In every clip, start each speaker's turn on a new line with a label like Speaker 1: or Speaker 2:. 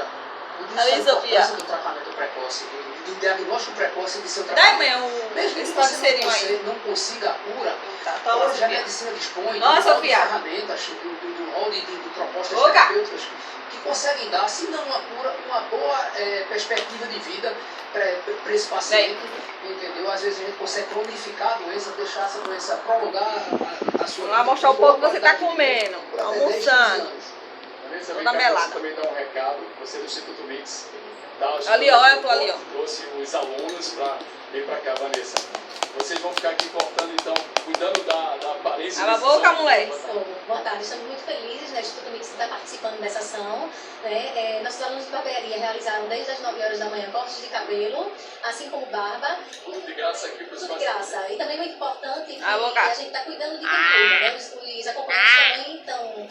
Speaker 1: Olha,
Speaker 2: Ali, Sofia.
Speaker 1: do tratamento precoce, do diagnóstico precoce de seu
Speaker 2: Dá,
Speaker 1: tratamento.
Speaker 2: mãe,
Speaker 1: Mesmo que
Speaker 2: esse
Speaker 1: você
Speaker 2: travesseirinho aí.
Speaker 1: não consiga a cura,
Speaker 2: Tá,
Speaker 1: hoje a
Speaker 2: Sofia.
Speaker 1: medicina dispõe
Speaker 2: Ó,
Speaker 1: de
Speaker 2: Sofia.
Speaker 1: ferramentas, do rol de propostas
Speaker 2: Oca.
Speaker 1: terapêuticas que conseguem dar, se não uma cura, uma boa perspectiva de vida para esse paciente. Entendeu? Às vezes a gente consegue cronificar a doença, deixar essa doença prolongar a sua vida.
Speaker 2: Vamos mostrar o pouco que você tá
Speaker 1: qualidade de vida
Speaker 2: comendo,
Speaker 1: por até 10, 15
Speaker 2: almoçando.
Speaker 1: anos.
Speaker 3: Vanessa,
Speaker 2: Toda
Speaker 3: vem cá,
Speaker 2: melada.
Speaker 3: você também dá um recado, você do Instituto Mix.
Speaker 2: Ali, ó, eu tô ali, ó.
Speaker 3: Trouxe os alunos para vir para cá, Vanessa. Vocês vão ficar aqui cortando, então, cuidando da aparência.
Speaker 2: Cala a boca, moleque.
Speaker 4: Boa tarde, estamos muito felizes, né? O Instituto Mix está participando dessa ação. Né? Nossos alunos de barbearia realizaram desde as 9 horas da manhã cortes de cabelo, assim como barba.
Speaker 3: Tudo de graça aqui para os
Speaker 4: Tudo de graça. E também muito importante que
Speaker 2: A boca.
Speaker 4: a gente está cuidando de quem cuida, né? Os acompanhantes também estão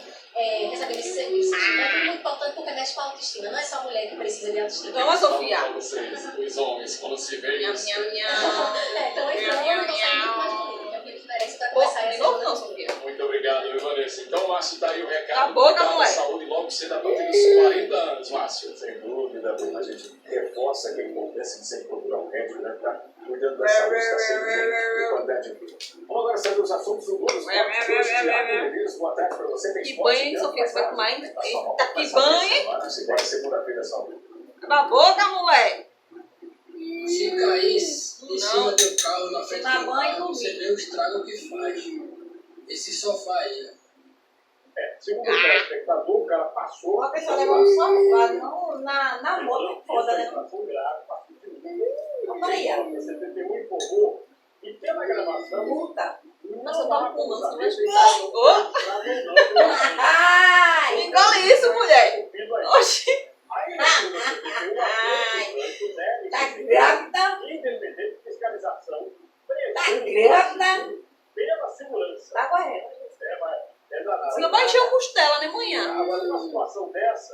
Speaker 4: recebendo esse serviço. Então é tudo muito importante porque mexe com a autoestima. Não é só a mulher que precisa de autoestima.
Speaker 2: Toma, Sofia.
Speaker 3: Para vocês, os homens, quando se veem.
Speaker 2: Nham, nham, nham.
Speaker 4: Então entrando, então sai muito mais bonito. É o que eles merecem para
Speaker 2: Pô,
Speaker 4: começar
Speaker 2: de
Speaker 4: essa
Speaker 2: novo não, Sofia.
Speaker 3: Muito obrigado, viu, Vanessa? Então, Márcio, tá aí o recado.
Speaker 2: Cala a boca,
Speaker 3: Cuidar da
Speaker 2: moleque.
Speaker 3: saúde logo cedo a partir dos 40 anos, Márcio.
Speaker 5: Sem dúvida, a gente reforça que a importância de sempre procurar um médico, né? Tá cuidando da saúde, está sempre bem, de qualidade de vida. Vamos agora saber os assuntos do mundo. Boa tarde para você. Tem
Speaker 2: Que
Speaker 5: esporte,
Speaker 2: banho, hein,
Speaker 5: né?
Speaker 2: Sofia? Você vai tomar ainda?
Speaker 5: Passar uma
Speaker 2: Eita, que
Speaker 5: conversa
Speaker 2: banho,
Speaker 5: dessa
Speaker 2: hein?
Speaker 5: semana, segunda-feira, saúde.
Speaker 2: Cala a boca, moleque.
Speaker 1: Se cair em cima do carro na frente
Speaker 4: Tomar
Speaker 1: do
Speaker 4: banho
Speaker 1: carro, você
Speaker 4: comigo.
Speaker 1: vê o estrago que faz. Esse sofá aí, né?
Speaker 5: Segundo o telespectador, o cara passou.
Speaker 6: A pessoa leva um sofá, não na moto, foda, né?
Speaker 5: Foi grave, passou de mim.
Speaker 6: Aí, ó.
Speaker 5: Você testemunho informou e pela gravação.
Speaker 6: Multa.
Speaker 2: Nossa, eu tava pulando, você vai
Speaker 5: escutar.
Speaker 2: Ô,
Speaker 6: Ai!
Speaker 2: engole isso, mulher. Oxi.
Speaker 6: Tá grávida?
Speaker 5: Independente de fiscalização.
Speaker 6: Tá grávida?
Speaker 5: Pela segurança.
Speaker 6: Tá correto.
Speaker 5: É danado.
Speaker 2: Você não vai encher o costela, né, manhã?
Speaker 5: Agora, numa situação dessa,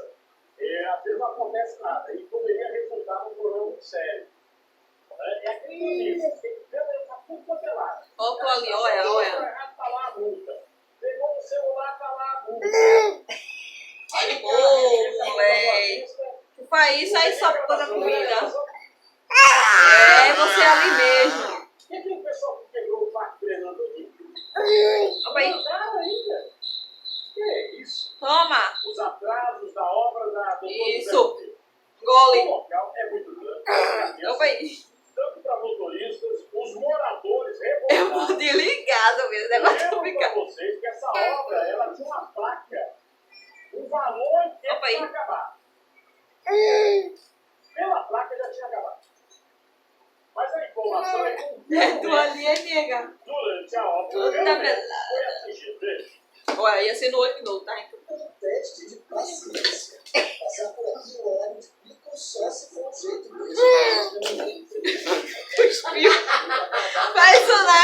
Speaker 5: às vezes não acontece nada e poderia resultar num problema muito sério. É aquele isso, tem que ver essa tudo quanto é lado.
Speaker 2: Ó, tô ali, olha, olha.
Speaker 5: Tá lá a multa. Pegou no celular, tá lá a multa.
Speaker 2: Ô, moleque. Tu faz isso aí só por causa da comida. É, você ali mesmo.
Speaker 5: E tem o pessoal que quebrou o parque treinando aqui?
Speaker 2: Opa aí.
Speaker 5: Nada ainda. Que é isso?
Speaker 2: Toma.
Speaker 5: Os atrasos da obra da doutora
Speaker 2: Isso.
Speaker 5: O
Speaker 2: Engole.
Speaker 5: local é muito grande.
Speaker 2: Opa aí.
Speaker 5: Tanto para motoristas, os moradores
Speaker 2: Eu vou
Speaker 5: revoltados.
Speaker 2: desligar, meu Deus. O negócio tá
Speaker 5: Lembro para
Speaker 2: ficando.
Speaker 5: vocês que essa obra, ela tinha uma placa, um valor que
Speaker 2: Opa aí.
Speaker 5: tinha acabado. Pela placa já tinha acabado. Mas a informação é que
Speaker 2: É tu ali, é nega.
Speaker 5: durante a obra
Speaker 2: Puta
Speaker 5: realmente
Speaker 2: melada.
Speaker 5: foi atingido. Veja.
Speaker 2: Olha, ia ser no olho de novo, tá? Então.
Speaker 7: Um teste de paciência. Passar por aqui no horário de pico só se for um jeito mesmo.
Speaker 2: Cuspiu. Faz isso, né?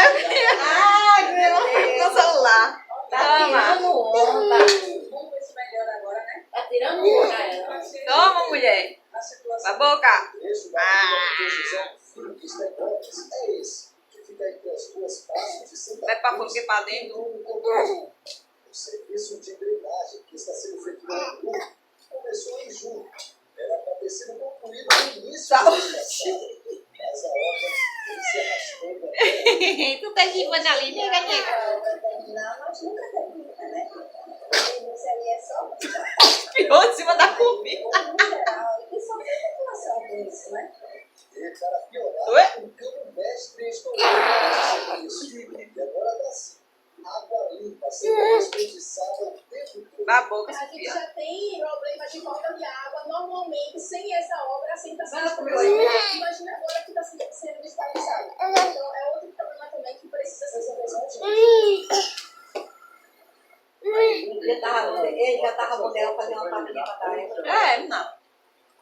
Speaker 6: Ai, meu Deus.
Speaker 2: No celular.
Speaker 6: Tá
Speaker 2: Toma.
Speaker 6: tirando onda.
Speaker 4: Vamos ver se melhora agora, né?
Speaker 6: Tá tirando onda, ela.
Speaker 2: Toma, mulher.
Speaker 7: A situação
Speaker 2: A boca.
Speaker 7: do trecho da rua José Filho de Estebantes é esse, que fica entre as duas praças de Santa
Speaker 2: Vai pra fora
Speaker 7: Cruz
Speaker 2: que pra dentro.
Speaker 7: e no Contagem. O serviço de drenagem que está sendo feito no grupo começou em julho. Era para ter sido concluído no início
Speaker 2: Tá.
Speaker 7: do ano passado, mas a obra vem se arrastando até
Speaker 2: Tu tá chipando ali, nega, nega.
Speaker 4: Vai terminar, mas nunca termina, né? Isso aí é só
Speaker 2: Espiou em cima da comida.
Speaker 4: no geral. E só tem população com isso, né?
Speaker 7: E para piorar,
Speaker 2: Ué?
Speaker 7: um cano mestre estourou esse serviço. E agora dá sim. Água limpa sendo desperdiçada o tempo todo.
Speaker 2: Na boca,
Speaker 8: A gente
Speaker 2: Sofia.
Speaker 8: já tem problemas de falta de água. Normalmente, sem essa obra, assim está sendo
Speaker 6: Mas,
Speaker 8: desperdiçada. Imagina agora que está sendo desperdiçado. Então, é outro problema também que precisa ser resolvido.
Speaker 6: Ele já tava bom dela fazer uma papinha pra dar ela.
Speaker 2: É, não.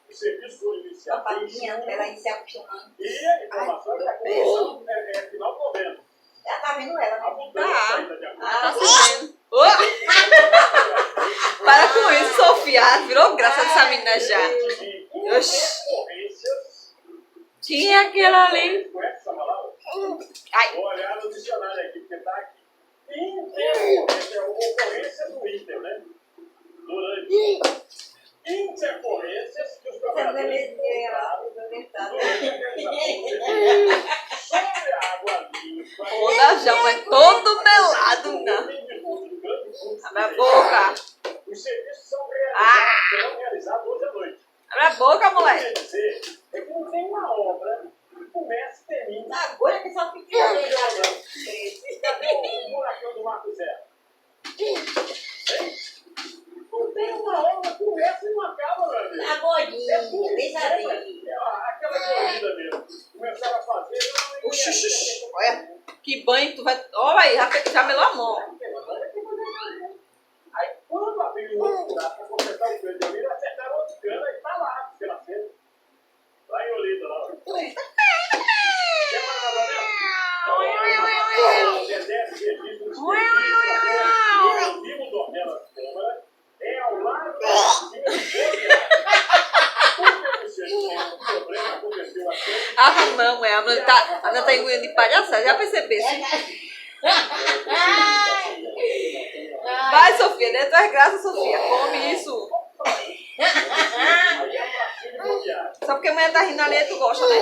Speaker 5: O serviço foi
Speaker 6: Uma
Speaker 5: iniciado em
Speaker 6: papinha
Speaker 5: julho
Speaker 6: pra ela ir se acostumando.
Speaker 5: e a informação é que a conclusão é final de novembro.
Speaker 6: Ela tá vendo ela,
Speaker 5: A
Speaker 6: né?
Speaker 5: mudança ainda de acordo.
Speaker 2: Tá sabendo. Ô! Para com isso, Sofia. Virou graça dessa menina já.
Speaker 5: De
Speaker 2: Oxi.
Speaker 5: ocorrências.
Speaker 2: Tinha aquela ali.
Speaker 5: Conhece essa palavra?
Speaker 2: Ai.
Speaker 5: Vou olhar no dicionário aqui, porque está aqui. Intercorrência, é ocorrência do inter, né? Durante intercorrências Sobre a água limpa.
Speaker 2: O da Jama é todo melado, né? Abre a boca.
Speaker 5: Os serviços serão realizados hoje à noite.
Speaker 2: Abre a boca, moleque.
Speaker 5: Quer dizer, é que não tem uma obra que comece e termine.
Speaker 6: Agora que só fica
Speaker 5: Cadê o buracão do Marco Zero? Hein? Não tem uma obra que começa e não acaba, meu amigo.
Speaker 6: a bolinha, deixa ali.
Speaker 5: Aquela corrida mesmo. Começaram a fazer.
Speaker 2: Oxi, olha. Que banho tu vai... Olha aí, já melou a mão.
Speaker 5: Aí quando abriu o outro buraco para completar o peso de Olinda, acertaram outro cano e está lá, pela frente. Lá em Olinda, lá. Quer mais nada mesmo? Dedé, registro dos o vivo do hotel da Câmara é ao lado da piscina de o problema aconteceu aqui.
Speaker 2: Ah, não, é. A Ana tá engolindo de palhaçada. Já percebesse? Vai, Sofia. Dê tuas graças, Sofia. Come isso. Só porque a mulher tá rindo ali e tu gosta, né?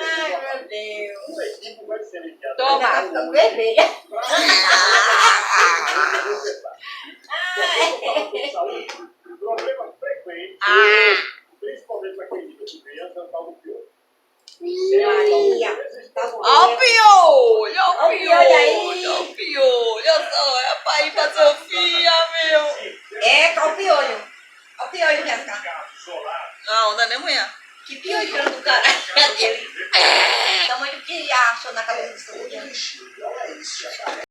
Speaker 6: Ai, meu Deus.
Speaker 2: Toma.
Speaker 6: Vermelha.